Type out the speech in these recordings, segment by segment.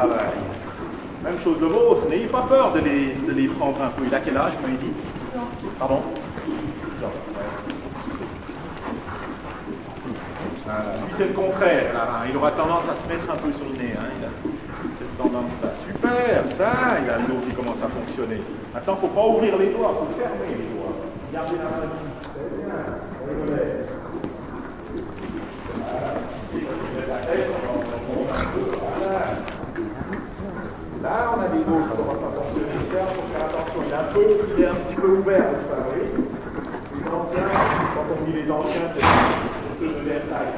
travail. Même chose de vôtre, n'ayez pas peur de les prendre un peu. Il a quel âge, vous m'avez dit? Pardon? 6 ans. Voilà. Lui, c'est le contraire, là. Il aura tendance à se mettre un peu sur le nez. Hein. Il a cette tendance-là. Super, ça, il a le dos qui commence à fonctionner. Maintenant, il ne faut pas ouvrir les doigts, il faut fermer les doigts. Gardez la main. Très bien. Voilà. Si vous mettez la tête, on monte un peu. Voilà. Là, on a des dos qui commencent à fonctionner. Il faut faire attention. Il est un petit peu ouvert, vous savez. Les anciens, quand on dit les anciens, c'est ceux de Versailles.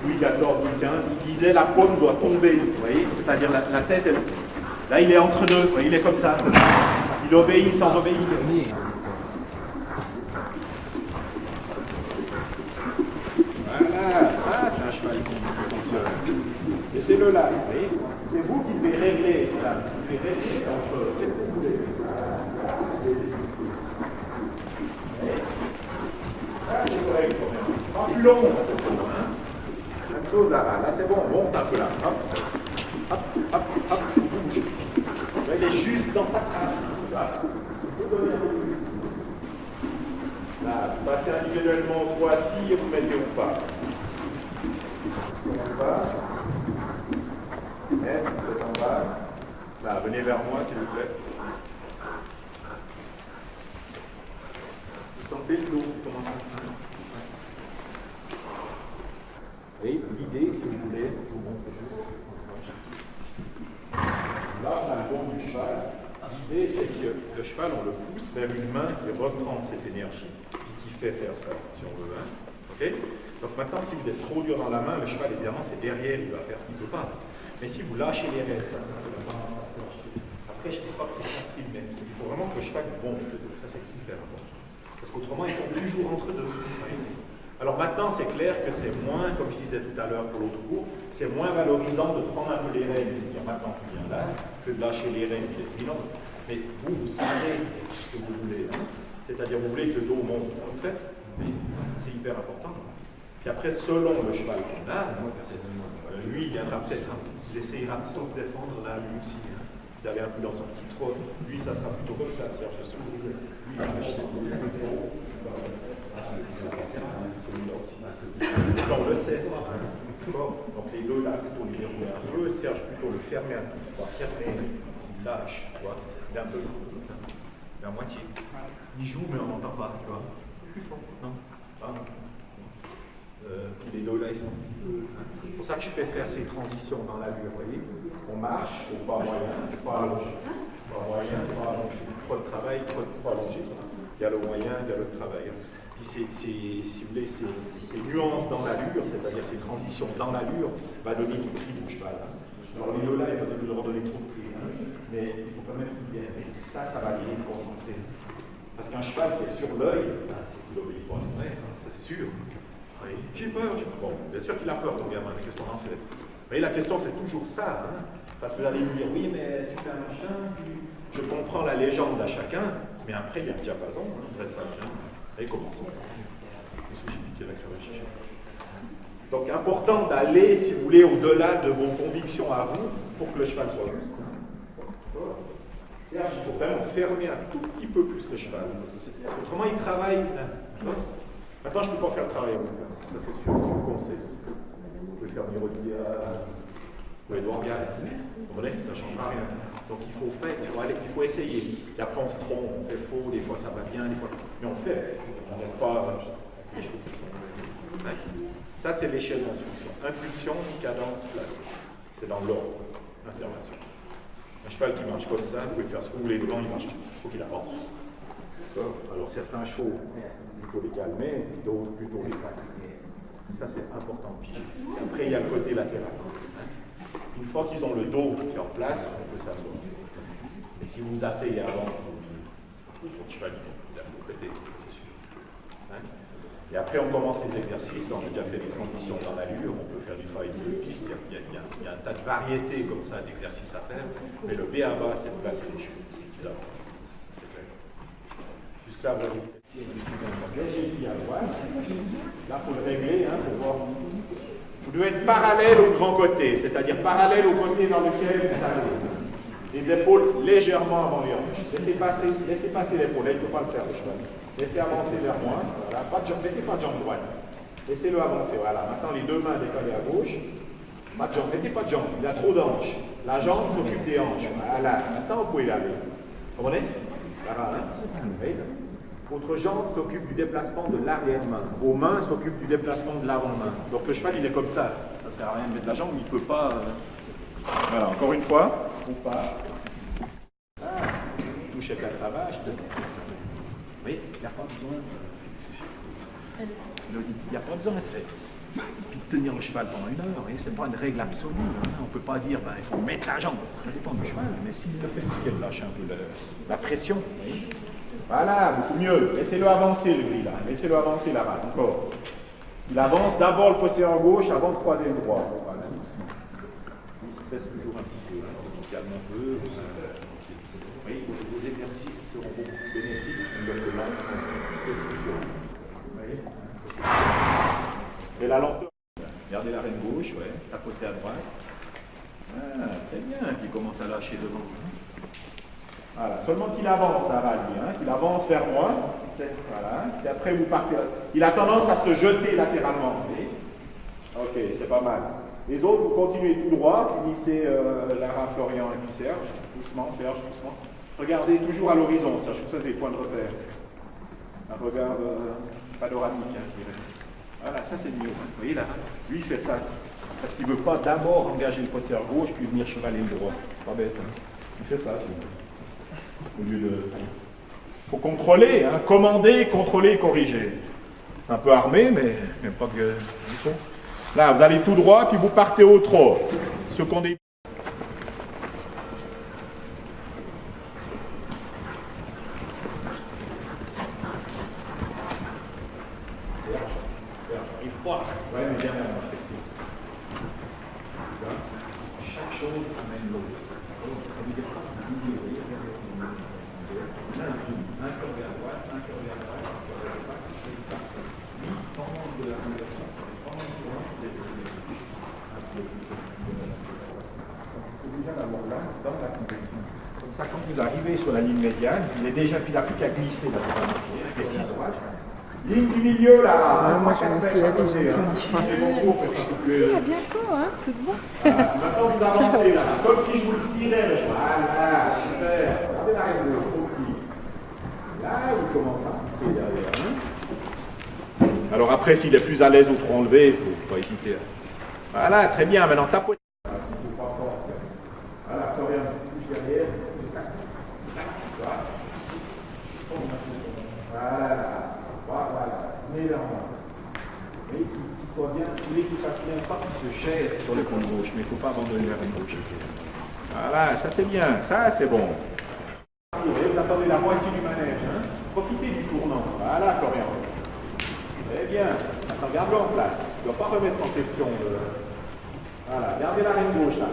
Louis XIV, Louis XV, il disait la paume doit tomber. Vous voyez, c'est-à-dire la tête, elle... là, il est entre deux. Vous voyez, il est comme ça. Il obéit sans obéir. Voilà, ça, c'est un cheval qui fonctionne. Laissez-le là, vous voyez. C'est vous qui devez régler. Là. Vous devez régler entre... Qu'est-ce que vous voulez? Ça, c'est correct, quand même. Pas plus long, hein. Même chose là, là c'est bon, on monte un peu là. Hop, hop, hop, hop, bouge. Là, il est juste dans sa trace. Là, vous passez individuellement au trou assis et vous mettez au pas. En bas. Vous êtes en bas. Là, venez vers moi, s'il vous plaît. Vous sentez le dos qui commence à faire. Et l'idée, si vous voulez, je vous montre juste. Là, on a le bon du cheval. L'idée, c'est que le cheval, on le pousse vers une main qui reprend cette énergie, qui fait faire ça, si on veut. Hein. Okay. Donc maintenant, si vous êtes trop dur dans la main, le cheval, évidemment, c'est derrière, il va faire ce qu'il ne peut pas. Mais si vous lâchez les rênes, ça après, je ne dis pas que c'est facile, mais il faut vraiment que le cheval bombe le dos. Ça, c'est hyper important. Parce qu'autrement, ils sont toujours entre deux. Alors maintenant, c'est clair que c'est moins, comme je disais tout à l'heure pour l'autre cours, c'est moins valorisant de prendre un peu les rênes, de dire maintenant tu viens là, que de lâcher les rênes et les filons. Mais vous savez ce que vous voulez. Hein. C'est-à-dire, vous voulez que le dos monte. Vous le faites. C'est hyper important. Puis après, selon le cheval qu'on a, lui, il viendra peut-être, il essayera plutôt de se défendre là, lui aussi. Il avait un peu dans son petit trône. Lui, ça sera plutôt comme ça, Serge, ce que vous voulez. Lui, on le sait. Donc les deux là, plutôt le verrouiller un peu, Serge plutôt le fermer un peu, fermer, il lâche, tu vois. Il est un peu comme ça. Il est à moitié. Il joue, mais on n'entend pas, tu vois. Plus fort, non. Les deux là, ils sont. C'est pour ça que je fais faire ces transitions dans l'allure, vous voyez. On marche, au pas moyen, pas allongé. Pas moyen, pas allongé. Pas de travail, pas allongé. Il y a le moyen, il y a le travail. Puis si vous voulez, ces nuances dans l'allure, c'est-à-dire ces transitions dans l'allure, va donner du prix du cheval. Alors les deux là, il faut leur donner trop de prix. Hein. Mais il faut quand même qu'ils viennent. Ça va l'aider de concentrer. Parce qu'un cheval qui est sur l'œil, c'est qu'il n'obéit pas à son maître, ça c'est sûr. Oui. J'ai peur. Bon, bien sûr qu'il a peur, ton gamin, mais qu'est-ce qu'on en fait? Mais la question, c'est toujours ça. Hein. Parce que vous allez me dire, oui, mais super machin, je comprends la légende à chacun, mais après, il y a un diapason, un dressage. Hein. Et commençons. Donc, important d'aller, si vous voulez, au-delà de vos convictions à vous, pour que le cheval soit juste. Serge, il faut vraiment fermer un tout petit peu plus le cheval. Parce que autrement, il travaille. Maintenant, je ne peux pas faire travailler en place. Ça, c'est sûr, je vous conseille. Vous pouvez faire venir Olivier ou Edouard Gall. Vous comprenez? Ça ne changera rien. Donc, il faut faire, il faut essayer. Et après, on se trompe, on fait faux, des fois ça va bien, des fois. Mais on fait. On ne reste pas les choses qui sont. Ça, c'est l'échelle d'instruction. Impulsion, cadence, place. C'est dans l'ordre. Intervention. Un cheval qui marche comme ça, vous pouvez faire ce que vous voulez devant, il marche. Il faut qu'il avance. Alors certains chevaux, plutôt les calmer, d'autres plutôt les passer. Ça, c'est important. Après, il y a le côté latéral. Une fois qu'ils ont le dos qui est en place, on peut s'asseoir. Et si vous vous asseyez avant, votre cheval, il a tout pété, ça c'est sûr. Et après, on commence les exercices. On a déjà fait les transitions dans l'allure. On peut faire du travail de piste. Il y a un tas de variétés comme ça d'exercices à faire. Mais le B à bas, c'est de placer les cheveux. C'est clair. Jusque-là, vous avez là, il faut le régler, hein, pour voir. Vous devez être parallèle au grand côté, c'est-à-dire parallèle au côté dans lequel vous allez. Les épaules légèrement avant les hanches. Laissez passer l'épaule, il ne faut pas le faire, le cheval. Laissez avancer vers moi. Voilà. Pas de jambe, mettez pas de jambe droite. Laissez-le avancer. Voilà. Maintenant, les deux mains décollées à gauche. Pas de jambe, mettez pas de jambe. Il a trop d'hanches. La jambe s'occupe des hanches. Voilà. Maintenant, vous pouvez laver. Vous comprenez? Voilà, hein? Oui. Votre jambe s'occupe du déplacement de l'arrière-main. Vos mains s'occupent du déplacement de l'avant-main. Donc le cheval, il est comme ça. Ça ne sert à rien de mettre la jambe, il ne peut pas. Voilà, encore une fois. Ou pas. Touche avec la cravache. Oui, il n'y a pas besoin. Il n'y a pas besoin d'être fait. Puis de tenir le cheval pendant une heure, ce n'est pas une règle absolue. Hein. On ne peut pas dire il faut mettre la jambe. Ça dépend du cheval, mais s'il le fait, il lâche un peu la pression. Oui. Voilà, beaucoup mieux. Laissez-le avancer le gris là. Laissez-le avancer là-bas. Encore. Il avance d'abord le postérieur gauche avant de croiser le droit. Voilà, doucement. Il se presse toujours un petit peu. Il calme un peu. Oui, vos exercices seront beaucoup plus bénéfiques si vous le faites lentement. Vous voyez, et la lenteur. Gardez la reine gauche, ouais. Tapotez à droite. Ah, très bien. Puis commence à lâcher devant. Voilà, seulement qu'il avance, ça va lui, hein, qu'il avance vers moi. Voilà. Et après vous partez. Il a tendance à se jeter latéralement. Ok, c'est pas mal. Les autres, vous continuez tout droit, finissez Lara, Florian et puis Serge. Doucement, Serge, doucement. Regardez toujours à l'horizon, Serge, tout ça c'est des points de repère. Un regard panoramique, hein, je dirais. Voilà, ça c'est mieux. Vous voyez là, lui il fait ça. Parce qu'il ne veut pas d'abord engager le postérieur gauche puis venir chevaler le droit. Pas bête. Hein. Il fait ça, au lieu de. Il faut contrôler, hein, commander, contrôler, corriger. C'est un peu armé, mais même pas que. Là, vous allez tout droit, puis vous partez au trot. Ce qu'on dit. Ouais, mais bien, je t'explique. Chaque chose amène l'autre. Ça veut dire quoi? Un cœur vers droite, un cœur vers droite, un cœur vers droite, c'est parfait. Lui, pendant de la conversion, pendant le courant, il est il faut déjà l'avoir là, dans la convection. Comme ça, quand vous arrivez sur la ligne médiane, il est déjà, il n'a plus qu'à glisser là. Et 6 orages. Ligne du milieu là. Moi je vais aussi aller gentiment. Oui, à bientôt, hein, tout bon. Maintenant vous avancez là, comme si je vous le tirais le cheval. Voilà, super. Regardez la règle gauche, compris. Là, il commence à pousser derrière. Hein. Alors après, s'il est plus à l'aise au trop enlevé, il ne faut pas hésiter. Voilà, très bien. Maintenant, tapote. Voilà, Florian, touche derrière. Voilà, venez vers moi. Et qu'il soit bien, qu'il fasse bien, pas qu'il se jette sur le cône gauche, mais il ne faut pas abandonner la main gauche. Voilà, ça c'est bien, ça c'est bon. Vous attendez la moitié du manège, hein. Profitez du tournant. Voilà, Florian. Très bien. Maintenant, garde-le en place. Tu ne dois pas remettre en question. Voilà, gardez la reine gauche là.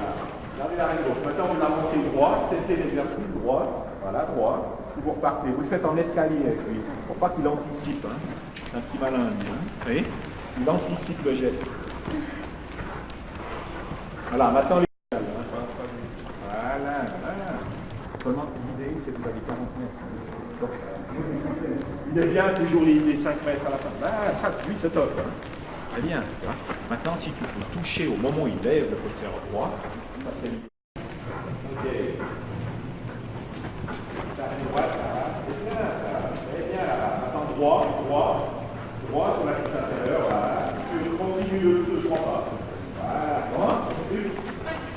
Gardez la reine gauche. Maintenant, vous avancez droit, cessez l'exercice droit. Voilà, droit. Vous repartez. Vous le faites en escalier avec lui. Pour pas qu'il anticipe. Hein. C'est un petit malin, lui. Hein. Vous voyez? Il anticipe le geste. Voilà, maintenant les. Voilà, voilà. Seulement, l'idée, c'est que vous avez 40 mètres. Donc, il est bien toujours les 5 mètres à la fin. Ah, ça, lui, c'est top. Hein. Très bien. Hein. Maintenant, si tu peux toucher au moment où il lève le postérieur droit, ça c'est l'idée. Ok. C'est bien ça. Très bien. Maintenant, droit sur la cuisse intérieure. Voilà. Tu continues de 3 pas. Voilà.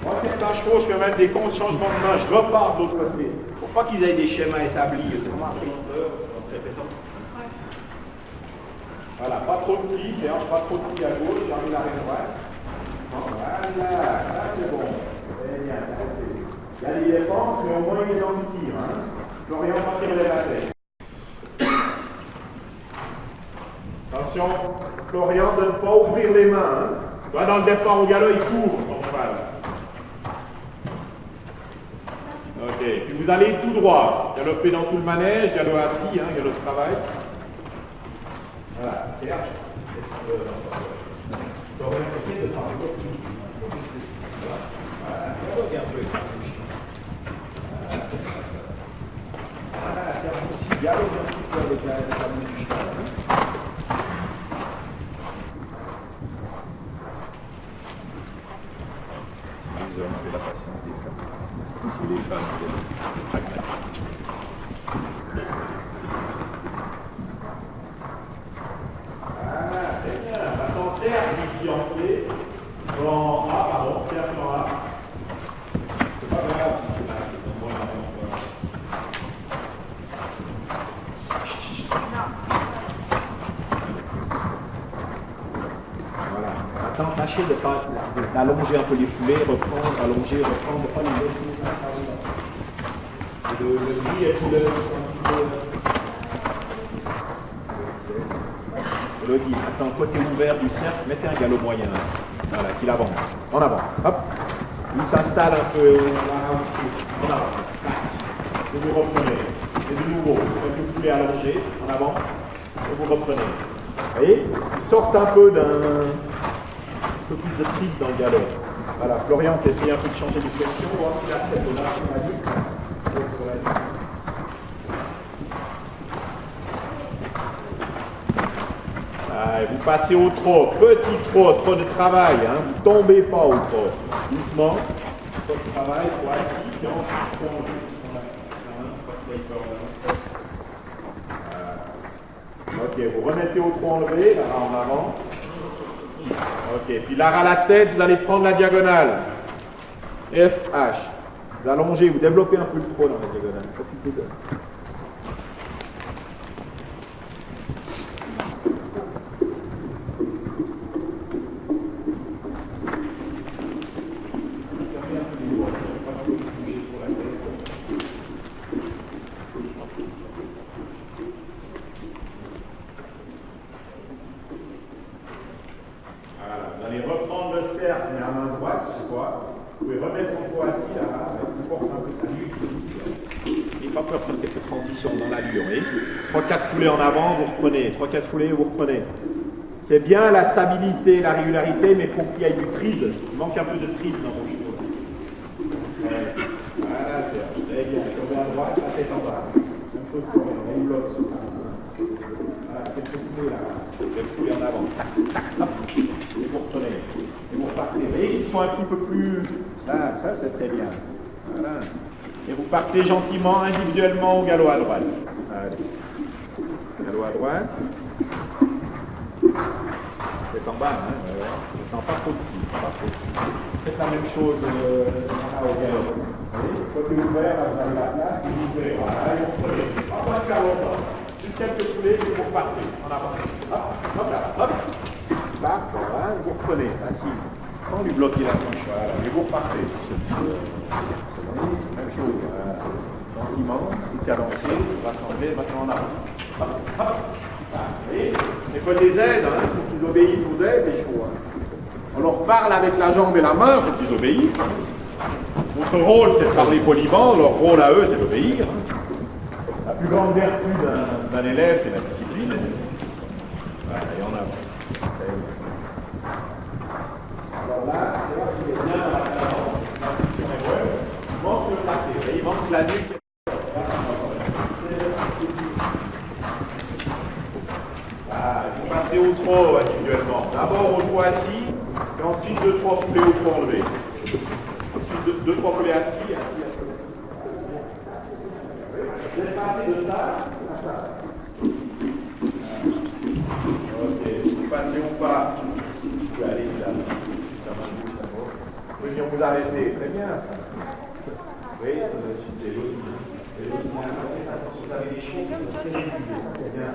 Moi, c'est un chevaux, je fais même des changements de main, je repars de l'autre côté. Pour pas qu'ils aient des schémas établis. C'est vraiment assez lenteur, en répétant. Voilà, pas trop de plis, c'est pas trop de plis à gauche, j'arrive à la droite. Voilà, là c'est bon. Très bien, il y a des défenses, mais au moins il est dans le tir. Hein. Florian va tirer la tête. Attention, Florian, de ne pas ouvrir les mains. Hein. Toi, dans le départ au galop, il s'ouvre ton cheval. Ok, puis vous allez tout droit. Galoper dans tout le manège, galop assis, hein, galop de travail. Voilà, Serge. Donc, on va essayer de parler. Voilà, dialogue un peu avec sa bouche. Voilà, Serge aussi dialogue un petit peu avec la bouche du cheval. Les hommes avaient la patience des femmes. C'est les femmes qui étaient pragmatiques. Voilà, très bien. Maintenant, cercle ici en C. En A, pardon, cercle en A. C'est pas grave si c'est là. Voilà. Maintenant, tâchez d'allonger un peu les foulées, reprendre, allonger, reprendre, ne pas les laisser s'installer. Le gris et tout le Elodie, maintenant, côté ouvert du cercle, mettez un galop moyen. Voilà, qu'il avance. En avant. Hop. Il s'installe un peu là aussi. En avant. Et vous reprenez. Et de nouveau, avec le poulet allongé, en avant. Et vous reprenez. Vous voyez? Ils sortent un peu d'un peu plus de trip dans le galop. Voilà, Florian, tu essayes un peu de changer de flexion, voir s'il accepte de lâcher la nuque. Vous passez au trot, petit trot de travail, hein, vous ne tombez pas au trot. Doucement, trot de travail, trop assis, puis ensuite ok, vous remettez au trot enlevé, là en avant. Ok, puis là à la tête, vous allez prendre la diagonale. F, H. Vous allongez, vous développez un peu le trot dans la diagonale. Profitez de. En avant, vous reprenez. 3-4 foulées, vous reprenez. C'est bien la stabilité, la régularité, mais il faut qu'il y ait du tride. Il manque un peu de tride dans vos chevaux. Voilà, c'est très bien. Tombez à droite, la tête en bas. Même chose pour les blocs. Voilà, quelques foulées là. Quelques foulées en avant. Hop. Et vous reprenez. Et vous repartez. Vous voyez qu'ils sont un petit peu plus. Là, ça c'est très bien. Voilà. Et vous partez gentiment, individuellement au galop à droite. Allez. Galop à droite. C'est en bas, hein. Pas trop petit. Pas trop petit. Faites la même chose au galop. Côté ouvert, vous avez la place, vous ouvrez. Voilà, et vous reprenez. Pas besoin de faire longtemps. Juste quelques foulées, et vous repartez. En avant. Hop, hop là, hop. Là, voilà, vous reprenez, assise. Sans lui bloquer la touche. Voilà, et vous repartez. Même chose. Voilà. Gentiment, tout cadencé, vous rassemblez, maintenant en avant. Hop, hop. Et il faut des aides, hein, il faut qu'ils obéissent aux aides, les chevaux. On leur parle avec la jambe et la main, il faut qu'ils obéissent. Notre rôle, c'est de parler poliment, leur rôle à eux, c'est d'obéir. La plus grande vertu d'un élève, c'est la discipline. Voilà, et en avant. Alors là, c'est là qu'il est bien dans la cadence, l'impulsion est bonne. Il manque le placé, il manque la nuque. Vous passez au trot individuellement. D'abord au trot assis, et ensuite 2-3 foulées au trot enlevé. Ensuite 2-3 foulées assis. Vous êtes passé de ça à ça. Ok, vous passez au pas. Vous pouvez aller là. Ça va bouger d'abord. Vous pouvez venir vous arrêter. Très bien ça. Oui, c'est l'autre. Vous avez des choses qui sont très régulières. Ça c'est bien.